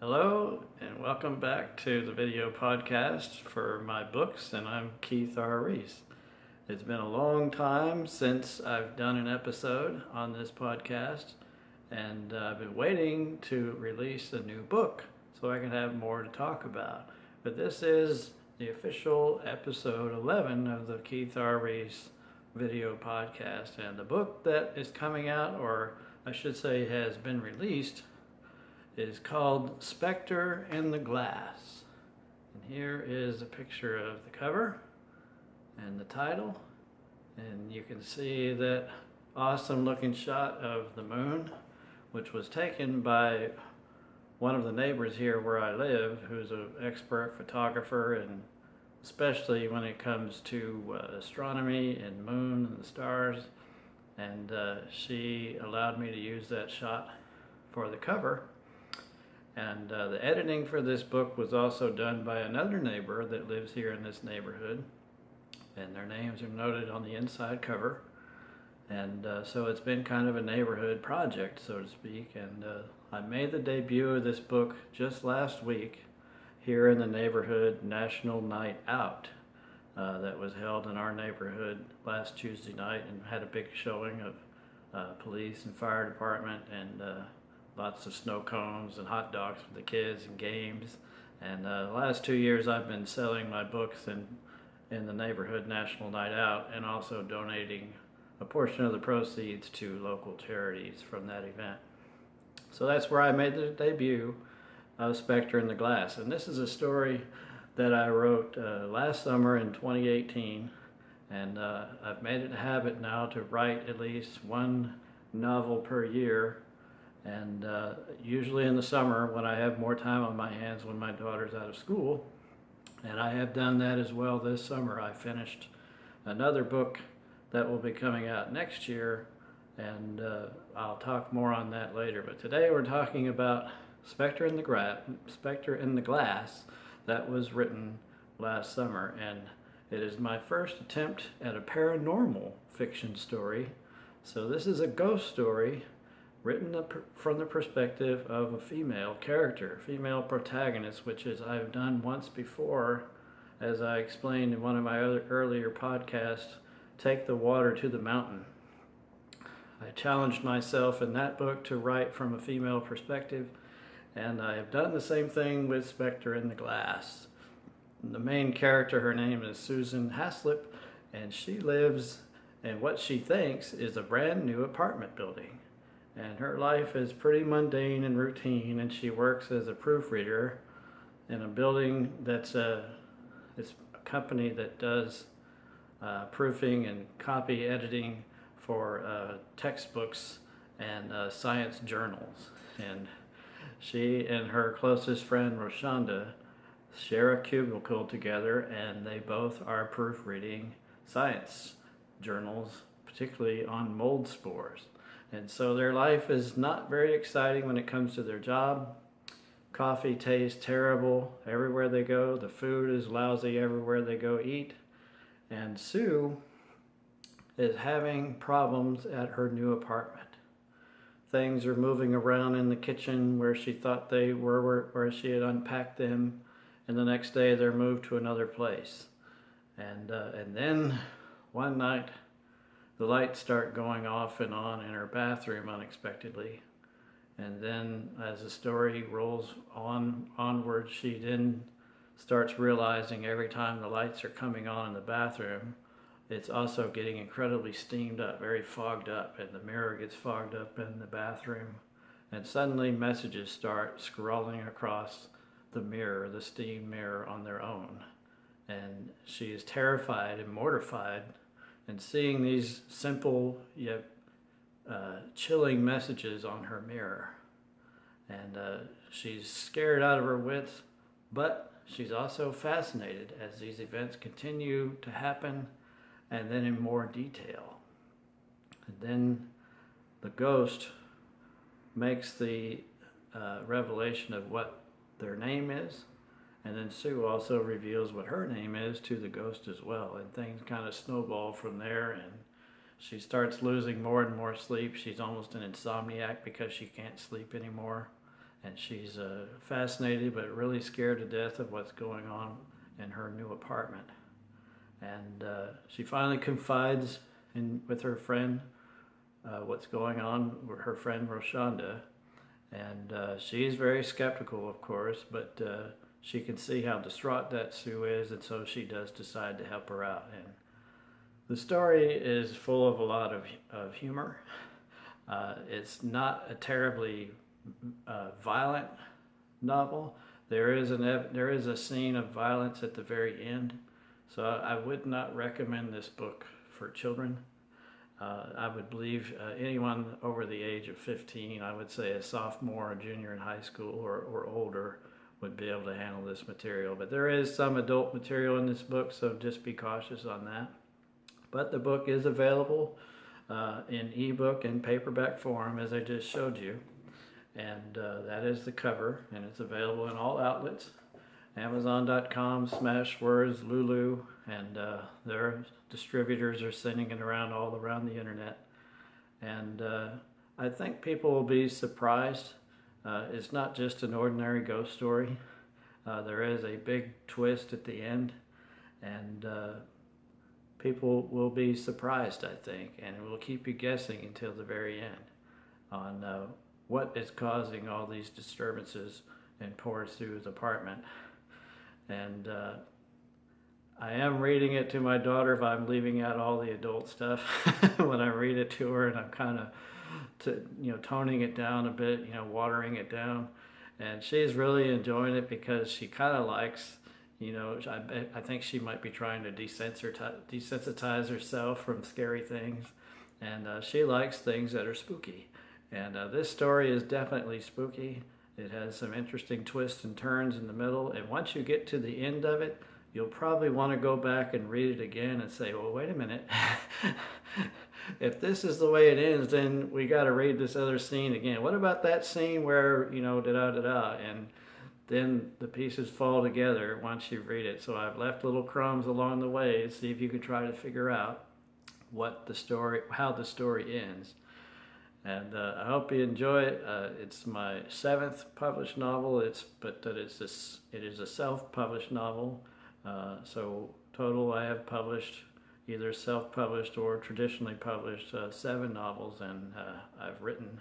Hello and welcome back to the video podcast for my books, and I'm Keith R. Reese. It's been a long time since I've done an episode on this podcast, and I've been waiting to release a new book so I can have more to talk about. But this is the official episode 11 of the Keith R. Reese video podcast, and the book that is coming out, or I should say has been released, is called SPECTER in the Glass. And here is a picture of the cover and the title. And you can see that awesome looking shot of the moon, which was taken by one of the neighbors here where I live, who's an expert photographer, and especially when it comes to astronomy and moon and the stars. And she allowed me to use that shot for the cover. And the editing for this book was also done by another neighbor that lives here in this neighborhood, and their names are noted on the inside cover. And so it's been kind of a neighborhood project, so to speak. And I made the debut of this book just last week here in the neighborhood National Night Out that was held in our neighborhood last Tuesday night, and had a big showing of police and fire department, and lots of snow cones and hot dogs for the kids and games. And the last 2 years I've been selling my books in the neighborhood National Night Out, and also donating a portion of the proceeds to local charities from that event. So that's where I made the debut of Spectre in the Glass. And this is a story that I wrote last summer in 2018. And I've made it a habit now to write at least one novel per year. And usually in the summer, when I have more time on my hands when my daughter's out of school. And I have done that as well this summer. I finished another book that will be coming out next year, and I'll talk more on that later. But today we're talking about Spectre in the Glass, that was written last summer. And it is my first attempt at a paranormal fiction story. So this is a ghost story written from the perspective of a female character, female protagonist, which is I've done once before, as I explained in one of my earlier podcasts, Take the Water to the Mountain. I challenged myself in that book to write from a female perspective, and I have done the same thing with Spectre in the Glass. The main character, her name is Susan Haslip, and she lives in what she thinks is a brand new apartment building. And her life is pretty mundane and routine, and she works as a proofreader in a building it's a company that does proofing and copy editing for textbooks and science journals. And she and her closest friend Roshonda share a cubicle together, and they both are proofreading science journals, particularly on mold spores. And so their life is not very exciting when it comes to their job. Coffee tastes terrible everywhere they go. The food is lousy everywhere they go eat. And Sue is having problems at her new apartment. Things are moving around in the kitchen where she thought they were, where she had unpacked them, and the next day they're moved to another place. And then one night, the lights start going off and on in her bathroom unexpectedly. And then as the story rolls onward, she then starts realizing every time the lights are coming on in the bathroom, it's also getting incredibly steamed up, very fogged up, and the mirror gets fogged up in the bathroom. And suddenly messages start scrolling across the mirror, the steamed mirror, on their own. And she is terrified and mortified, and seeing these simple yet chilling messages on her mirror. And she's scared out of her wits, but she's also fascinated as these events continue to happen, and then in more detail. And then the ghost makes the revelation of what their name is. And then Sue also reveals what her name is to the ghost as well. And things kind of snowball from there, and she starts losing more and more sleep. She's almost an insomniac because she can't sleep anymore. and she's fascinated but really scared to death of what's going on in her new apartment. And she finally confides with her friend what's going on with her friend Roshonda. And she's very skeptical, of course, but she can see how distraught that Sue is, and so she does decide to help her out. And the story is full of a lot of humor. It's not a terribly violent novel. There is a scene of violence at the very end, so I would not recommend this book for children. I would believe anyone over the age of 15, I would say a sophomore or junior in high school or older, would be able to handle this material. But there is some adult material in this book, so just be cautious on that. But the book is available in ebook and paperback form, as I just showed you. And that is the cover, and it's available in all outlets. Amazon.com, Smashwords, Lulu, and their distributors are sending it around all around the internet. And I think people will be surprised. It's not just an ordinary ghost story. There is a big twist at the end, and people will be surprised, I think, and it will keep you guessing until the very end on what is causing all these disturbances in poor Sue's apartment. And I am reading it to my daughter, but I'm leaving out all the adult stuff when I read it to her, and I'm kind of toning it down a bit, watering it down. And she's really enjoying it because she kind of likes, I think she might be trying to desensitize herself from scary things, and she likes things that are spooky. And this story is definitely spooky. It has some interesting twists and turns in the middle, and once you get to the end of it, you'll probably want to go back and read it again and say, well, wait a minute. If this is the way it ends, then we got to read this other scene again. What about that scene where, da-da-da-da, and then the pieces fall together once you read it. So I've left little crumbs along the way to see if you can try to figure out how the story ends. And I hope you enjoy it. It's my 7th published novel. It is a self-published novel. So total, I have published either self-published or traditionally published 7 novels, and I've written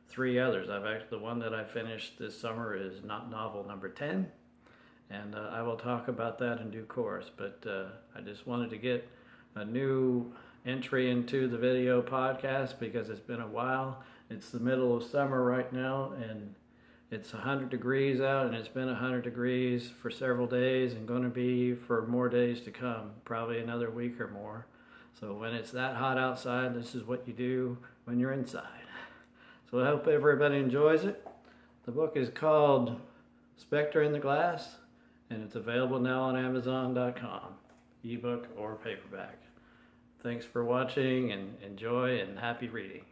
3 others. The one that I finished this summer is not novel number 10, and I will talk about that in due course. But I just wanted to get a new entry into the video podcast because it's been a while. It's the middle of summer right now, and it's 100 degrees out, and it's been 100 degrees for several days and going to be for more days to come, probably another week or more. So when it's that hot outside, this is what you do when you're inside. So I hope everybody enjoys it. The book is called Spectre in the Glass, and it's available now on Amazon.com, ebook or paperback. Thanks for watching, and enjoy, and happy reading.